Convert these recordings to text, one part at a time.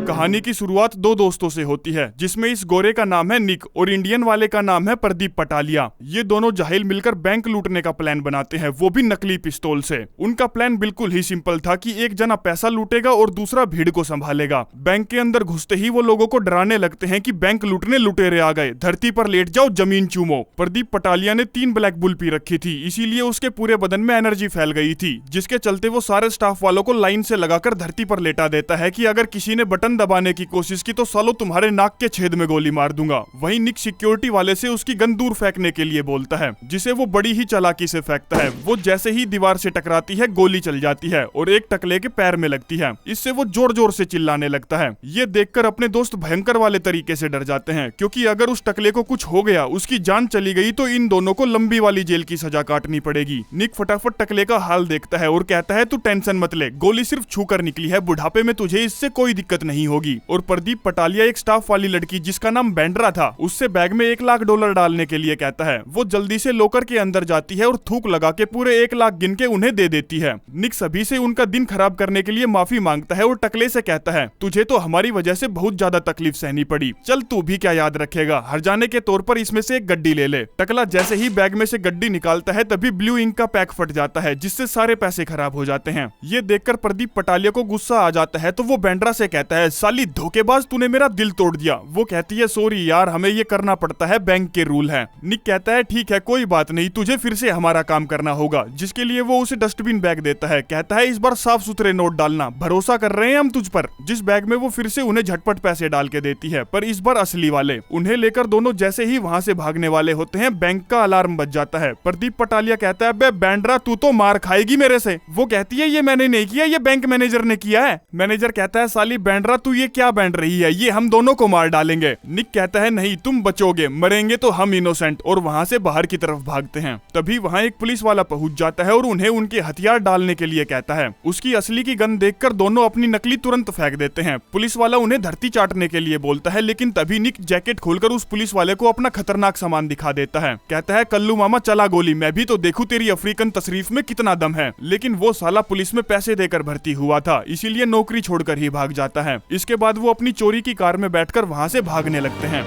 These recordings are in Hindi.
कहानी की शुरुआत दो दोस्तों से होती है, जिसमें इस गोरे का नाम है निक और इंडियन वाले का नाम है प्रदीप पटालिया। ये दोनों जाहिल मिलकर बैंक लूटने का प्लान बनाते हैं, वो भी नकली पिस्तौल से। उनका प्लान बिल्कुल ही सिंपल था कि एक जना पैसा लूटेगा और दूसरा भीड़ को संभालेगा। बैंक के अंदर घुसते ही वो लोगों को डराने लगते हैं कि बैंक लूटने लुटेरे आ गए, धरती पर लेट जाओ, जमीन चूमो। प्रदीप पटालिया ने 3 ब्लैक बुल पी रखी थी, इसीलिए उसके पूरे बदन में एनर्जी फैल गई थी, जिसके चलते वो सारे स्टाफ वालों को लाइन से लगाकर धरती पर लेटा देता है कि अगर किसी ने बटन दबाने की कोशिश की तो सालो तुम्हारे नाक के छेद में गोली मार दूंगा। वहीं निक सिक्योरिटी वाले से उसकी गन दूर फेंकने के लिए बोलता है, जिसे वो बड़ी ही चालाकी से फेंकता है। वो जैसे ही दीवार से टकराती है, गोली चल जाती है और एक टकले के पैर में लगती है। इससे वो जोर जोर से चिल्लाने लगता है। ये देखकर अपने दोस्त भयंकर वाले तरीके से डर जाते हैं, क्योंकि अगर उस टकले को कुछ हो गया, उसकी जान चली गई तो इन दोनों को लंबी वाली जेल की सजा काटनी पड़ेगी। निक फटाफट टकले का हाल देखता है और कहता है, तू टेंशन मत ले, गोली सिर्फ छूकर निकली है, बुढ़ापे में तुझे इससे कोई दिक्कत नहीं होगी। और प्रदीप पटालिया एक स्टाफ वाली लड़की जिसका नाम बैंड्रा था, उससे बैग में $1 लाख डालने के लिए कहता है। वो जल्दी से लॉकर के अंदर जाती है और थूक लगा के पूरे 1 लाख गिन के उन्हें दे देती है। निक सभी से उनका दिन खराब करने के लिए माफी मांगता है और टकले से कहता है, तुझे तो हमारी वजह से बहुत ज्यादा तकलीफ सहनी पड़ी, चल तू भी क्या याद रखेगा, हर जाने के तौर पर इसमें से एक गड्डी ले ले। टकला जैसे ही बैग में से गड्डी निकालता है, तभी ब्लू इंक का पैक फट जाता है, जिससे सारे पैसे खराब हो जाते हैं। ये देखकर प्रदीप पटालिया को गुस्सा आ जाता है, तो वो बैंड्रा से कहता है, साली धोखेबाज, तूने मेरा दिल तोड़ दिया। वो कहती है, सॉरी यार, हमें ये करना पड़ता है, बैंक के रूल हैं। निक कहता है, ठीक है कोई बात नहीं, तुझे फिर से हमारा काम करना होगा, जिसके लिए वो उसे डस्टबिन बैग देता है। कहता है, इस बार साफ सुथरे नोट डालना, भरोसा कर रहे हैं हम तुझ पर। जिस बैग में वो फिर से उन्हें झटपट पैसे डाल के देती है, पर इस बार असली वाले। उन्हें लेकर दोनों जैसे ही वहां से भागने वाले होते हैं, बैंक का अलार्म बज जाता है। प्रदीप पटालिया कहता है, बे बैंड्रा, तू तो मार खाएगी मेरे से। वो कहती है, ये मैंने नहीं किया, ये बैंक मैनेजर ने किया है। मैनेजर कहता है, साली बैंड्रा, तू ये क्या बैंड रही है, ये हम दोनों को मार डालेंगे। निक कहता है, नहीं तुम बचोगे, मरेंगे तो हम इनोसेंट, और वहां से बाहर की तरफ भागते हैं। तभी वहां एक पुलिस वाला पहुंच जाता है और उन्हें उनके हथियार डालने के लिए कहता है। उसकी असली की गन देखकर दोनों अपनी नकली तुरंत फेंक देते हैं। पुलिस वाला उन्हें धरती चाटने के लिए बोलता है, लेकिन तभी निक जैकेट खोलकर उस पुलिस वाले को अपना खतरनाक सामान दिखा देता है। कहता है, कल्लू मामा चला गोली, मैं भी तो देखूं तेरी अफ्रीकन तशरीफ में कितना दम है। लेकिन वो साला पुलिस में पैसे देकर भर्ती हुआ था, इसीलिए नौकरी छोड़कर ही भाग जाता है। इसके बाद वो अपनी चोरी की कार में बैठकर वहां से भागने लगते हैं।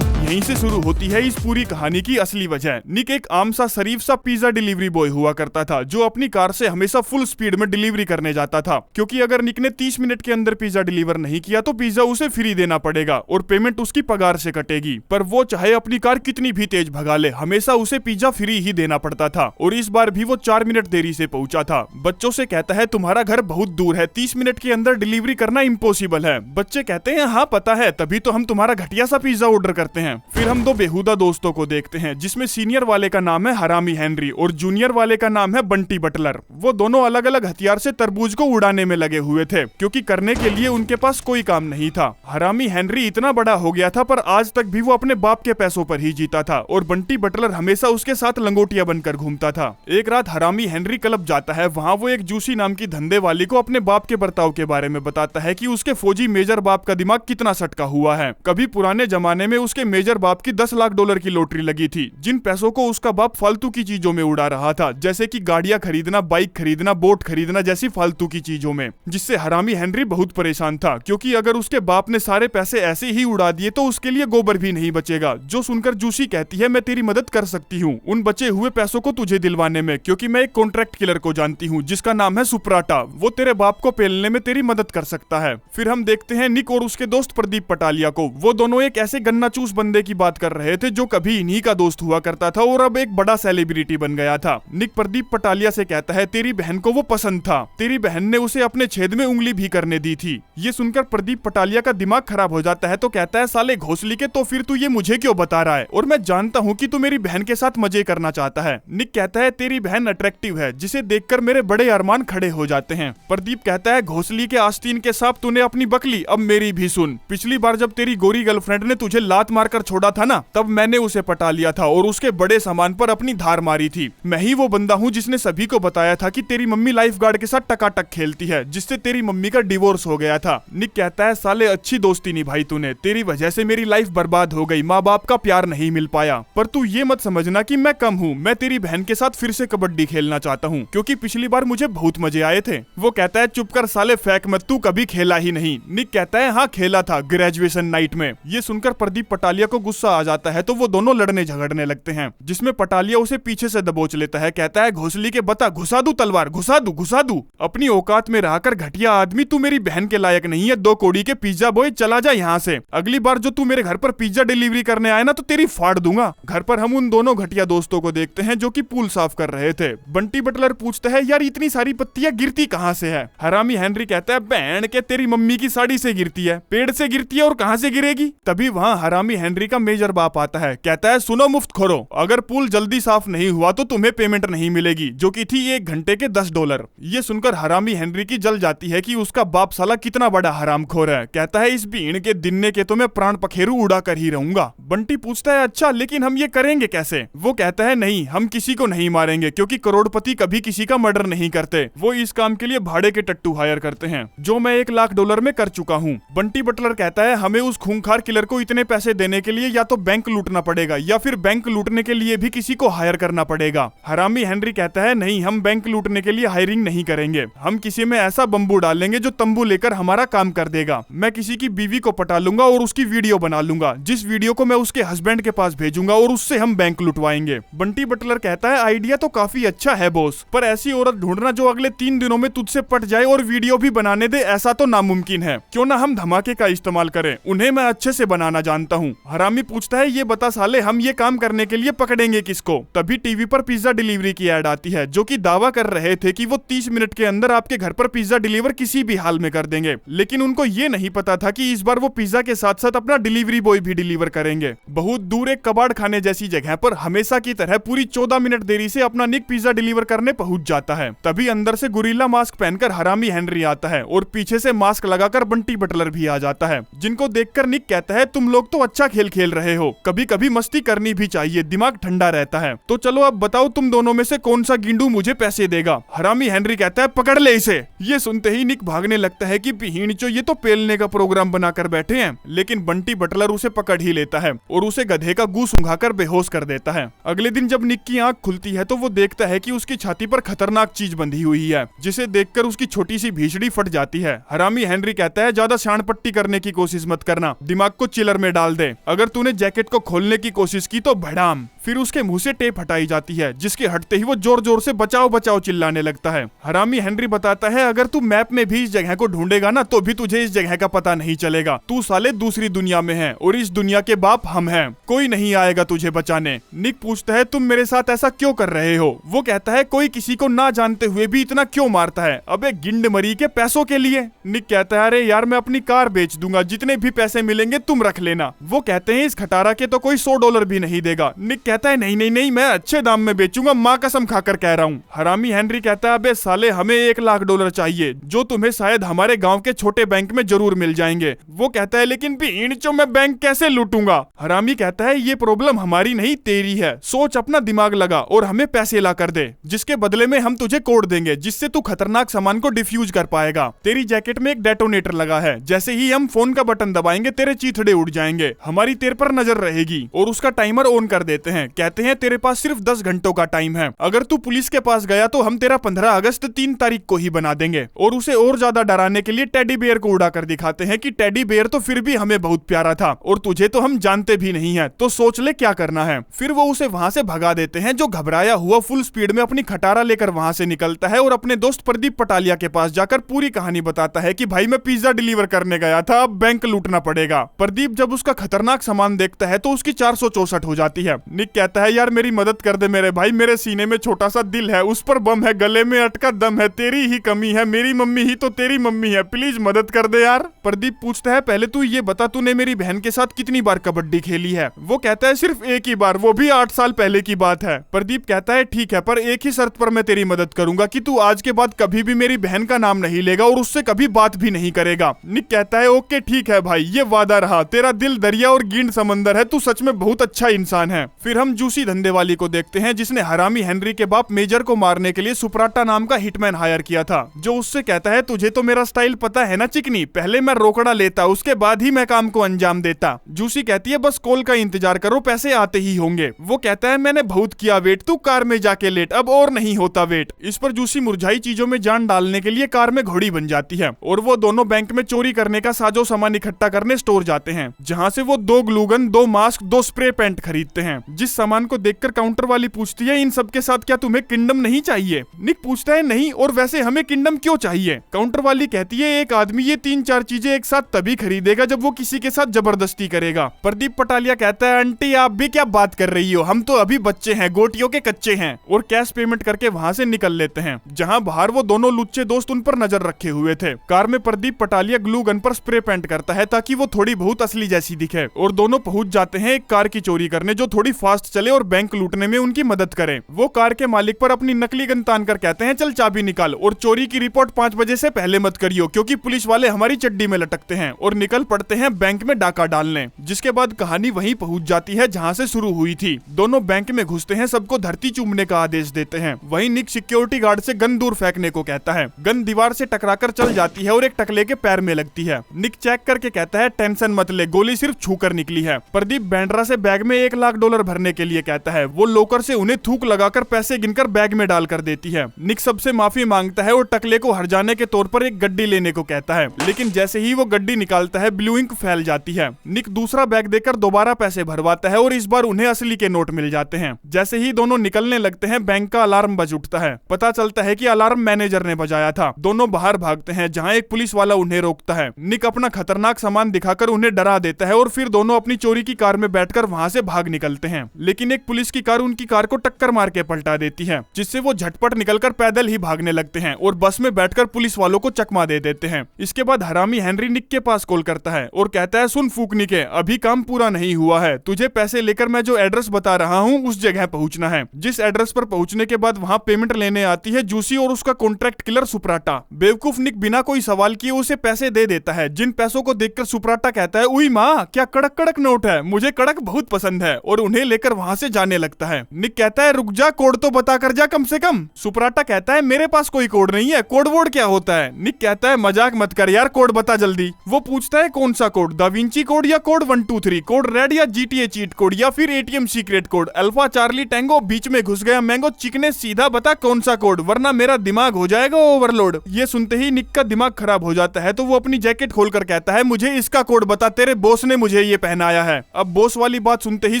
यहीं से शुरू होती है इस पूरी कहानी की असली वजह। निक एक आम सा शरीफ सा पिज्जा डिलीवरी बॉय हुआ करता था, जो अपनी कार से हमेशा फुल स्पीड में डिलीवरी करने जाता था, क्योंकि अगर निक ने 30 मिनट के अंदर पिज्जा डिलीवर नहीं किया तो पिज्जा उसे फ्री देना पड़ेगा और पेमेंट उसकी पगार से कटेगी। पर वो चाहे अपनी कार कितनी भी तेज भगा ले, हमेशा उसे पिज्जा फ्री ही देना पड़ता था। और इस बार भी वो 4 मिनट देरी से पहुंचा था। बच्चों से कहता है, तुम्हारा घर बहुत दूर है, 30 मिनट के अंदर डिलीवरी करना इम्पॉसिबल है। बच्चे कहते हैं, हाँ पता है, तभी तो हम तुम्हारा घटिया सा पिज्जा ऑर्डर करते हैं। फिर हम दो बेहुदा दोस्तों को देखते हैं, जिसमें सीनियर वाले का नाम है हरामी हेनरी और जूनियर वाले का नाम है बंटी बटलर। वो दोनों अलग अलग हथियार से तरबूज को उड़ाने में लगे हुए थे, क्योंकि करने के लिए उनके पास कोई काम नहीं था। हरामी हेनरी इतना बड़ा हो गया था, पर आज तक भी वो अपने बाप के पैसों पर ही जीता था, और बंटी बटलर हमेशा उसके साथ लंगोटिया बनकर घूमता था। एक रात हरामी हेनरी क्लब जाता है, वहाँ वो एक जूसी नाम की धंधे वाली को अपने बाप के बर्ताव के बारे में बताता है कि उसके फौजी मेजर बाप का दिमाग कितना सटका हुआ है। कभी पुराने जमाने में उसके मेजर बाप की $10 लाख की लॉटरी लगी थी, जिन पैसों को उसका बाप फालतू की चीजों में उड़ा रहा था, जैसे कि गाड़ियां खरीदना, बाइक खरीदना, बोट खरीदना जैसी फालतू की चीजों में, जिससे हरामी हेनरी बहुत परेशान था, क्योंकि अगर उसके बाप ने सारे पैसे ऐसे ही उड़ा दिए तो उसके लिए गोबर भी नहीं बचेगा। जो सुनकर जूसी कहती है, मैं तेरी मदद कर सकती हूँ उन बचे हुए पैसों को तुझे दिलवाने में, क्योंकि मैं एक कॉन्ट्रैक्ट किलर को जानती हूँ जिसका नाम है सुप्राटा, वो तेरे बाप को पेलने में तेरी मदद कर सकता है। फिर हम देखते हैं निक और उसके दोस्त प्रदीप पटालिया को। वो दोनों एक ऐसे गन्ना चूस बंदे की बात कर रहे थे जो कभी इन्हीं का दोस्त हुआ करता था और अब एक बड़ा सेलिब्रिटी बन गया था। निक प्रदीप पटालिया से कहता है तेरी बहन को वो पसंद था, तेरी बहन ने उसे अपने छेद में उंगली भी करने दी थी। ये सुनकर प्रदीप पटालिया का दिमाग खराब हो जाता है तो कहता है साले घोंसली के, तो फिर तू ये मुझे क्यों बता रहा है, और मैं जानता हूँ कि तू मेरी बहन के साथ मजे करना चाहता है। निक कहता है तेरी बहन अट्रैक्टिव है जिसे देखकर मेरे बड़े अरमान खड़े हो जाते हैं। प्रदीप कहता है घोंसली के आस्तीन के सांप तूने अपनी बकली, अब मेरी भी सुन। पिछली बार जब तेरी गोरी गर्लफ्रेंड ने तुझे लात मारकर छोड़ा था ना, तब मैंने उसे पटा लिया था और उसके बड़े सामान पर अपनी धार मारी थी। मैं ही वो बंदा हूँ जिसने सभी को बताया था कि तेरी मम्मी लाइफ गार्ड के साथ टकाटक खेलती है, जिससे तेरी मम्मी का डिवोर्स हो गया था। निक कहता है साले अच्छी दोस्ती निभाई तूने, तेरी वजह से मेरी लाइफ बर्बाद हो गई, माँ बाप का प्यार नहीं मिल पाया। पर तू ये मत समझना कि मैं कम हूँ, मैं तेरी बहन के साथ फिर से कबड्डी खेलना चाहता हूँ क्योंकि पिछली बार मुझे बहुत मजे आए थे। वो कहता है चुप कर साले, फेंक मत, तू कभी खेला ही नहीं। निक कहता है हाँ खेला था, ग्रेजुएशन नाइट में। ये सुनकर प्रदीप पटालिया को गुस्सा आ जाता है तो वो दोनों लड़ने झगड़ने लगते हैं, जिसमें पटालिया उसे पीछे से दबोच लेता है। कहता है घोंसली के बता, घुसा दूं तलवार, घुसा दूं। अपनी औकात में रहकर घटिया आदमी, तू मेरी बहन के लायक नहीं है। 2 कौड़ी के पिज्जा बॉय, चला जा यहाँ से। अगली बार जो तू मेरे घर पर पिज्जा डिलीवरी करने आए ना तो तेरी फाड़ दूंगा। घर पर हम उन दोनों घटिया दोस्तों को देखते हैं जो कि पूल साफ कर रहे थे। बंटी बटलर पूछता है यार इतनी सारी पत्तियां गिरती कहाँ से है। हरामी हेनरी कहता है बहन के तेरी मम्मी की साड़ी से गिरती है, पेड़ से गिरती है और कहाँ से गिरेगी। तभी वहाँ हरामी हेनरी का मेजर बाप आता है। कहता है सुनो मुफ्तखोरो, अगर पुल जल्दी साफ नहीं हुआ तो तुम्हें पेमेंट नहीं मिलेगी, जो कि थी 1 घंटे के $10। ये सुनकर हरामी हेनरी की जल जाती है कि उसका बाप साला कितना बड़ा हरामखोर है। कहता है इस भीड़ के दिनने के तो मैं प्राण पखेरु उड़ा कर ही रहूंगा। बंटी पूछता है अच्छा लेकिन हम ये करेंगे कैसे। वो कहता है नहीं, हम किसी को नहीं मारेंगे क्योंकि करोड़पति कभी किसी का मर्डर नहीं करते। वो इस काम के लिए भाड़े के टट्टू हायर करते हैं, जो मैं $1 लाख में कर चुका हूँ। बंटी बटलर कहता है हमें उस खूंखार किलर को इतने पैसे देने के लिए या तो बैंक लूटना पड़ेगा या फिर बैंक लूटने के लिए भी किसी को हायर करना पड़ेगा। हरामी हेनरी कहता है नहीं, हम बैंक लूटने के लिए हायरिंग नहीं करेंगे, हम किसी में ऐसा बम्बू डालेंगे जो तंबू लेकर हमारा काम कर देगा। मैं किसी की बीवी को पटा लूंगा और उसकी वीडियो बना लूंगा, जिस वीडियो को मैं उसके हस्बैंड के पास भेजूंगा और उससे हम बैंक लुटवाएंगे। बंटी बटलर कहता है आइडिया तो काफी अच्छा है बॉस, पर ऐसी औरत ढूंढना जो अगले 3 दिनों में तुझसे पट जाए और वीडियो भी बनाने दे, ऐसा तो नामुमकिन है। क्यों ना हम धमाके का इस्तेमाल करें, उन्हें मैं अच्छे से बनाना जानता हूँ। हरामी पूछता है ये बता साले, हम ये काम करने के लिए पकड़ेंगे किसको। तभी टीवी पर पिज्जा डिलीवरी की ऐड आती है, जो कि दावा कर रहे थे कि वो 30 मिनट के अंदर आपके घर पर पिज्जा डिलीवर किसी भी हाल में कर देंगे। लेकिन उनको ये नहीं पता था कि इस बार वो पिज्जा के साथ साथ अपना डिलीवरी बॉय भी डिलीवर करेंगे। बहुत दूर एक कबाड़ खाने जैसी जगह पर हमेशा की तरह पूरी 14 मिनट देरी से अपना निक पिज्जा डिलीवर करने पहुंच जाता है। तभी अंदर से गुरिल्ला मास्क पहनकर हरामी हेनरी आता है और पीछे से मास्क लगाकर बंटी बटलर भी आ जाता है, जिनको देखकर निक कहता है तुम लोग तो अच्छा खेल खेल रहे हो, कभी कभी मस्ती करनी भी चाहिए, दिमाग ठंडा रहता है। तो चलो अब बताओ तुम दोनों में से कौन सा गिंडू मुझे पैसे देगा। हरामी हेनरी कहता है पकड़ ले इसे। ये सुनते ही निक भागने लगता है कि भीड़चो ये तो पेलने का प्रोग्राम बनाकर बैठे हैं, लेकिन बंटी बटलर उसे पकड़ ही लेता है और उसे गधे का गू सूंघाकर बेहोश कर देता है। अगले दिन जब निक की आंख खुलती है तो वो देखता है कि उसकी छाती पर खतरनाक चीज बंधी हुई है, जिसे देखकर उसकी छोटी सी भीषड़ी फट जाती है। हरामी हेनरी कहता है ज्यादा शानपट्टी करने की कोशिश मत करना, दिमाग को चिलर में डाल दे। अगर तूने जैकेट को खोलने की कोशिश की तो भड़ाम। फिर उसके मुंह से टेप हटाई जाती है, जिसके हटते ही वो जोर जोर से बचाओ बचाओ चिल्लाने लगता है। हरामी हेनरी बताता है अगर तू मैप में भी इस जगह को ढूंढेगा ना तो भी तुझे इस जगह का पता नहीं चलेगा, तू साले दूसरी दुनिया में है और इस दुनिया के बाप हम हैं, कोई नहीं आएगा तुझे बचाने। निक पूछता है तुम मेरे साथ ऐसा क्यों कर रहे हो। वो कहता है कोई किसी को ना जानते हुए भी इतना क्यों मारता है, अबे गिंड मरी के पैसों के लिए। निक कहता है अरे यार मैं अपनी कार बेच दूंगा, जितने भी पैसे मिलेंगे तुम रख लेना। वो कहते हैं इस खटारा के तो कोई $100 भी नहीं देगा। निक कहता है नहीं नहीं नहीं, मैं अच्छे दाम में बेचूंगा, माँ कसम खाकर कह रहा हूँ। हरामी हेनरी कहता है अबे साले हमें $1 लाख चाहिए, जो तुम्हें शायद हमारे गांव के छोटे बैंक में जरूर मिल जाएंगे। वो कहता है लेकिन भीड़चो मैं बैंक कैसे लूटूंगा। हरामी कहता है ये प्रॉब्लम हमारी नहीं तेरी है, सोच अपना दिमाग लगा और हमें पैसे ला कर दे, जिसके बदले में हम तुझे कोड देंगे जिससे तू खतरनाक सामान को डिफ्यूज कर पाएगा। तेरी जैकेट में एक डेटोनेटर लगा है, जैसे ही हम फोन का बटन दबाएंगे तेरे चीथड़े उड़ जाएंगे, हमारी तेरे पर नजर रहेगी और उसका टाइमर ऑन कर देते हैं। कहते हैं तेरे पास सिर्फ 10 घंटों का टाइम है, अगर तू पुलिस के पास गया तो हम तेरा 15 अगस्त 3 तारीख को ही बना देंगे। और उसे और ज्यादा डराने के लिए टेडी बेयर को उड़ा कर दिखाते हैं कि टेडी बेयर तो फिर भी हमें बहुत प्यारा था और तुझे तो हम जानते भी नहीं है, तो सोच ले क्या करना है। फिर वो उसे वहां से भगा देते हैं, जो घबराया हुआ फुल स्पीड में अपनी खटारा लेकर वहां से निकलता है और अपने दोस्त प्रदीप पटालिया के पास जाकर पूरी कहानी बताता है कि भाई मैं पिज्जा डिलीवर करने गया था, अब बैंक लूटना पड़ेगा। प्रदीप जब उसका खतरनाक सामान देखता है तो उसकी 464 हो जाती है। निक कहता है यार मेरी मदद कर दे मेरे भाई, मेरे सीने में छोटा सा दिल है, उस पर बम है, गले में अटका दम है, तेरी ही कमी है, मेरी मम्मी ही तो तेरी मम्मी है, प्लीज मदद कर दे यार। प्रदीप पूछता है पहले तू ये बता तूने मेरी बहन के साथ कितनी बार कबड्डी खेली है। वो कहता है सिर्फ एक ही बार, वो भी 8 साल पहले की बात है। प्रदीप कहता है ठीक है पर एक ही शर्त पर मैं तेरी मदद करूंगा कि तू आज के बाद कभी भी मेरी बहन का नाम नहीं लेगा और उससे कभी बात भी नहीं करेगा। निक कहता है ओके ठीक है भाई, ये वादा रहा, तेरा दिल दरिया और गींड समंदर है, तू सच में बहुत अच्छा इंसान है। फिर हम जूसी धंधेवाली को देखते हैं जिसने हरामी हेनरी के बाप मेजर को मारने के लिए सुप्राटा नाम का हिटमैन हायर किया था, जो उससे कहता है तुझे तो मेरा स्टाइल पता है ना चिकनी, पहले मैं रोकड़ा लेता उसके बाद ही मैं काम को अंजाम देता। जूसी कहती है बस कॉल का इंतजार करो, पैसे आते ही होंगे। वो कहता है मैंने बहुत किया वेट, तू कार में जाके लेट, अब और नहीं होता वेट। इस पर जूसी मुरझाई चीजों में जान डालने के लिए कार में घोड़ी बन जाती है और वो दोनों बैंक में चोरी करने का साजो सामान इकट्ठा करने स्टोर जाते हैं, जहाँ से वो 2 ग्लूगन, 2 मास्क, 2 स्प्रे पेंट खरीदते हैं। जिस सामान को देखकर काउंटर वाली पूछती है इन सब के साथ क्या तुम्हें किंगडम नहीं चाहिए। निक पूछता है नहीं, और वैसे हमें किंगडम क्यों चाहिए। काउंटर वाली कहती है एक आदमी ये 3-4 चीजें एक साथ तभी खरीदेगा जब वो किसी के साथ जबरदस्ती करेगा। प्रदीप पटालिया कहता है आंटी आप भी क्या बात कर रही हो, हम तो अभी बच्चे हैं, गोटियों के कच्चे हैं, और कैश पेमेंट करके वहाँ से निकल लेते हैं, जहाँ बाहर वो दोनों लुच्चे दोस्त उन पर नजर रखे हुए थे। कार में प्रदीप पटालिया ग्लू गन पर स्प्रे पेंट करता है ताकि वो थोड़ी बहुत असली जैसी दिखे, और दोनों पहुंच जाते हैं एक कार की चोरी करने जो थोड़ी फास्ट चले और बैंक लूटने में उनकी मदद करे। वो कार के मालिक पर अपनी नकली गन तान कर कहते हैं चल चाबी निकाल, और चोरी की रिपोर्ट 5 बजे से पहले मत करियो क्योंकि पुलिस वाले हमारी चड्डी में लटकते हैं, और निकल पड़ते हैं बैंक में डाका डालने। जिसके बाद कहानी वहीं पहुंच जाती है जहां से शुरू हुई थी। दोनों बैंक में घुसते हैं, सबको धरती चूमने का आदेश देते हैं। वहीं निक सिक्योरिटी गार्ड से गन दूर फेंकने को कहता है। गन दीवार से टकराकर चल जाती है और एक टकले के पैर में लगती है। निक चेक करके कहता है टेंशन मत ले, गोली सिर्फ छूकर निकली है। प्रदीप बैंड्रा से बैग में $1 लाख भरने के लिए कहता है। वो लोकर से उन्हें थूक लगाकर पैसे गिनकर बैग में डालकर देती है। निक सबसे माफी मांगता है और टकले को हर्जाने के तौर पर एक गड्डी लेने को कहता है, लेकिन जैसे ही वो गड्डी निकालता है ब्लू इंक फैल जाती है। निक दूसरा बैग देकर दोबारा पैसे भरवाता है और इस बार उन्हें असली के नोट मिल जाते हैं। जैसे ही दोनों निकलने लगते हैं बैंक का अलार्म बज उठता है। पता चलता है कि अलार्म मैनेजर ने बजाया था। दोनों बाहर भागते हैं जहां एक पुलिस वाला उन्हें रोकता है। निक अपना खतरनाक सामान दिखाकर उन्हें डरा देता है और फिर दोनों अपनी चोरी की कार में बैठकर वहां से भाग निकलते हैं, लेकिन एक पुलिस की कार उनकी कार को टक्कर मार के पलटा देती है, जिससे वो झटपट निकलकर पैदल ही भागने लगते हैं और बस में बैठकर पुलिस वालों को चकमा दे देते हैं। इसके बाद हरामी हेनरी निक के पास कॉल करता है और कहता है सुन फूकनी के, अभी काम पूरा नहीं हुआ है, तुझे पैसे लेकर मैं जो एड्रेस बता रहा हूँ उस जगह पहुंचना है। जिस एड्रेस पर पहुंचने के बाद वहाँ पेमेंट लेने आती है जूसी और उसका कॉन्ट्रैक्ट किलर सुप्राटा। बेवकूफ निक बिना कोई सवाल किए उसे पैसे दे देता है, जिन पैसों को देखकर सुप्राटा कहता है उई माँ क्या कड़क कड़क नोट है, मुझे कड़क बहुत पसंद है, और उन्हें लेकर वहाँ से जाने लगता है। निक कहता है रुक जा, कोड तो बता कर जा कम से कम। सुप्राटा कहता है मेरे पास कोई कोड नहीं है, कोड वोड क्या होता है। निक कहता है मजाक मत कर यार, कोड बता जल्दी। वो पूछता है कौन सा कोड, दा विंची कोड या कोड 123, कोड रेड या GTA चीट कोड या फिर ATM secret code, alpha Charlie tango बीच में घुस गया मैंगो, चिकने सीधा बता कौन सा कोड वरना मेरा दिमाग हो जाएगा ओवरलोड। ये सुनते ही निक का दिमाग खराब हो जाता है तो वो अपनी जैकेट खोलकर कहता है मुझे इसका कोड बता, तेरे बॉस ने मुझे ये पहनाया है। अब बॉस वाली बात सुनते ही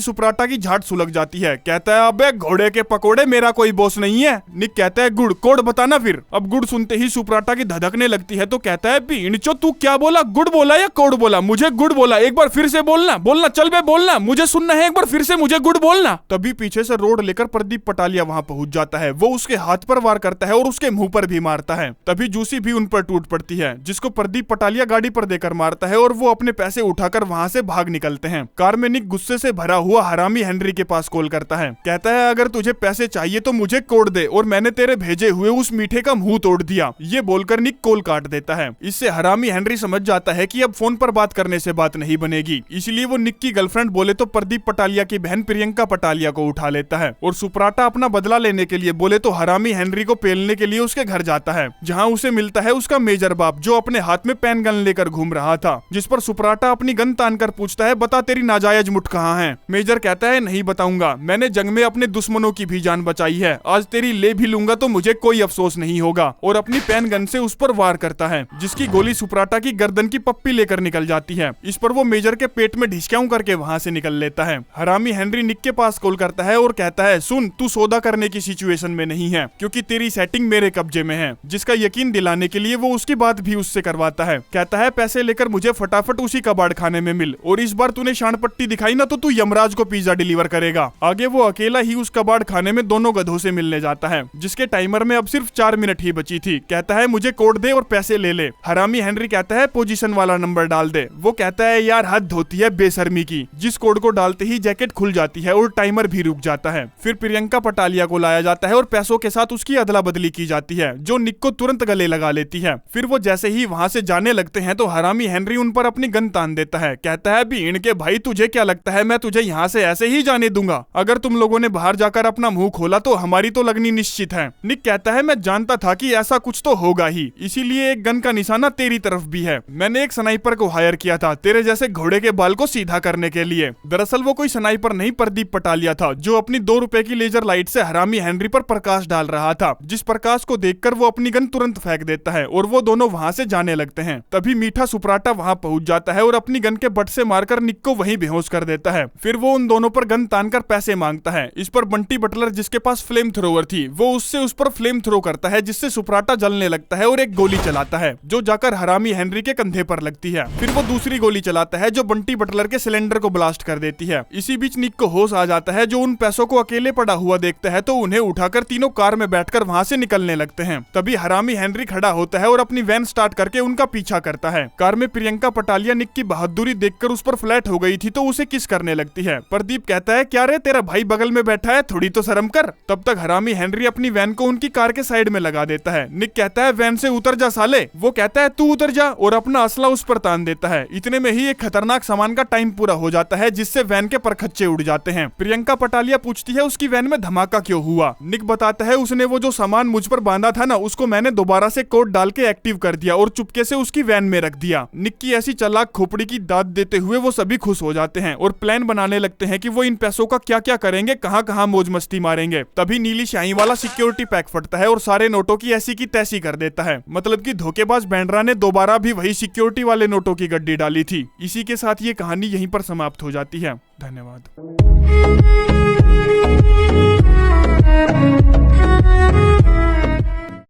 सुप्राटा की झाट सुलग जाती है। कहता है अबे घोड़े के पकोड़े, मेरा कोई बॉस नहीं है। निक कहता है गुड, कोड बताना फिर। अब गुड सुनते ही सुप्राटा की धधकने लगती है तो कहता है भीड़चो तू क्या बोला, गुड बोला या कोड बोला? मुझे गुड बोला, एक बार फिर से बोलना। बोलना चल बे बोलना, मुझे सुनना है, एक बार फिर से मुझे गुड बोलना। तभी पीछे से रोड लेकर प्रदीप पटालिया वहां पहुंच जाता है। वो उसके हाथ पर वार करता है और उसके मुंह पर भी मारता है। तभी जूसी भी उन पर टूट पड़ती है, जिसको प्रदीप पटालिया गाड़ी पर देकर मारता है और वो अपने पैसे उठाकर वहां से भाग निकलते हैं। कार में निक गुस्से से भरा हुआ हरामी हेनरी के पास कॉल करता है। कहता है अगर तुझे पैसे चाहिए तो मुझे कोड दे और मैंने तेरे भेजे हुए उस मीठे का मुंह तोड़ दिया। ये बोलकर निक कॉल काट देता है। इससे हरामी हेनरी समझ जाता है कि अब फोन पर बात करने से बात नहीं बनेगी, इसलिए वो निक की गर्लफ्रेंड बोले तो प्रदीप पटालिया की बहन प्रियंका पटालिया को उठा लेता है और सुप्राटा अपना बदला लेने के लिए बोले तो हरामी हेनरी को पेलने के लिए उसके घर जाता है, जहां उसे मिलता है उसका मेजर बाप जो अपने हाथ में पेन गन लेकर घूम रहा था। जिस पर सुप्राटा अपनी गन तान कर पूछता है बता तेरी नाजायज मुठ कहाँ है। मेजर कहता है नहीं बताऊंगा, मैंने जंग में अपने दुश्मनों की भी जान बचाई है, आज तेरी ले भी लूंगा तो मुझे कोई अफसोस नहीं होगा, और अपनी पेन गन से उस पर वार करता है, जिसकी गोली सुप्राटा की गर्दन की पप्पी लेकर निकल जाती है। इस पर वो मेजर के पेट में ढिसक्याऊं करके वहां से निकल लेता है। हरामी हेनरी निक के पास कॉल करता है और कहता है सुन तू सौदा करने की सिचुएशन में नहीं है क्योंकि तेरी सेटिंग मेरे कब्जे में है, जिसका यकीन दिलाने के लिए वो उसकी बात भी उससे करवाता है। कहता है पैसे लेकर मुझे फटाफट उसी कबाड़ खाने में मिल, और इस बार बार तूने शान पट्टी दिखाई ना तो तू यमराज को पिज्जा डिलीवर करेगा। आगे वो अकेला ही उस कबाड़ खाने में दोनों गधों से मिलने जाता है, जिसके टाइमर में अब सिर्फ 4 मिनट ही बची थी। कहता है मुझे कोड दे और पैसे ले ले। हरामी हेनरी कहता है पोजीशन वाला नंबर डाल दे। वो कहता है यार हद होती है बेशर्मी की। जिस कोड को डालते ही जैकेट खुल जाती है और टाइमर भी रुक जाता है। फिर प्रियंका पटालिया को लाया जाता है और पैसों के साथ उसकी अदला बदली की जाती है, जो निक को तुरंत गले लगा लेती है। फिर वो जैसे ही वहां से जाने लगते हैं तो हरामी हेनरी उन पर अपनी गन तान देता है। कहता है भीड़ के भाई तुझे क्या लगता है मैं तुझे यहाँ से ऐसे ही जाने दूंगा? अगर तुम लोगों ने बाहर जाकर अपना मुंह खोला तो हमारी तो लगनी निश्चित है। निक कहता है मैं जानता था कि ऐसा कुछ तो होगा ही, इसीलिए एक गन का निशाना तेरी तरफ भी है। मैंने एक स्नाइपर को हायर किया था तेरे जैसे घोड़े के बाल को सीधा करने के लिए। दरअसल वो कोई स्नाइपर नहीं प्रदीप पटालिया था, जो अपनी 2 रुपए की लेजर लाइट से हरामी हेनरी पर प्रकाश डाल रहा था, जिस प्रकाश को देखकर वो अपनी गन तुरंत फेंक देता है और वो दोनों वहां से जाने लगते हैं। तभी मीठा सुपराटा वहां पहुंच जाता है और अपनी गन के बट से मारकर निक को वहीं बेहोश कर देता है। फिर वो उन दोनों पर गन तानकर पैसे मांगता है। इस पर बंटी बटलर जिसके पास फ्लेम थ्रोवर थी वो उससे उस पर फ्लेम थ्रो करता है, जिससे सुपराटा जलने लगता है और एक गोली चलाता है जो जाकर हरामी हेनरी के कंधे पर लगती है। फिर वो दूसरी गोली चलाता है जो बंटी बटलर के सिलेंडर को ब्लास्ट कर देती है। इसी बीच निक को होश आ जाता है, जो उन पैसों को अकेले पड़ा हुआ देखता है तो उन्हें उठाकर तीनों कार में बैठकर वहां से निकलने लगते हैं। तभी हरामी हेनरी खड़ा होता है और अपनी वैन स्टार्ट करके उनका पीछा करता है। कार में प्रियंका पटालिया निक की बहादुरी देखकर उस पर फ्लैट हो गई थी तो उसे किस करने लगती है। प्रदीप कहता है क्या रे तेरा भाई बगल में बैठा है, थोड़ी तो शर्म कर। तब तक हरामी हेनरी अपनी वैन को उनकी कार के साइड में लगा देता है। निक कहता है वैन से उतर जा साले। वो कहता है तू उतर जा और अपना असला उस पर तान देता है। इतने में ही एक खतरनाक सामान का टाइम पूरा हो जाता है, जिससे वैन के परखच्चे उड़ जाते हैं। प्रियंका पटालिया पूछती है उसकी वैन में धमाका क्यों हुआ। निक बताता है उसने वो जो सामान मुझ पर बांधा था ना उसको मैंने दोबारा से कोड डाल के एक्टिव कर दिया और चुपके से उसकी वैन में रख दिया। निक की ऐसी चालाक खोपड़ी की दाद देते हुए वो सभी खुश हो जाते हैं और प्लान बनाने लगते हैं कि वो इन पैसों का क्या क्या करेंगे, कहां कहां मौज मस्ती मारेंगे। तभी नीली शाही वाला सिक्योरिटी पैक फटता है और सारे नोटों की ऐसी की तैसी कर देता है। मतलब कि धोखेबाज बैंड्रा ने दोबारा भी वही सिक्योरिटी वाले नोटों की गड्डी डाली थी। इसी के साथ ये कहानी यहीं पर समाप्त हो जाती है। धन्यवाद।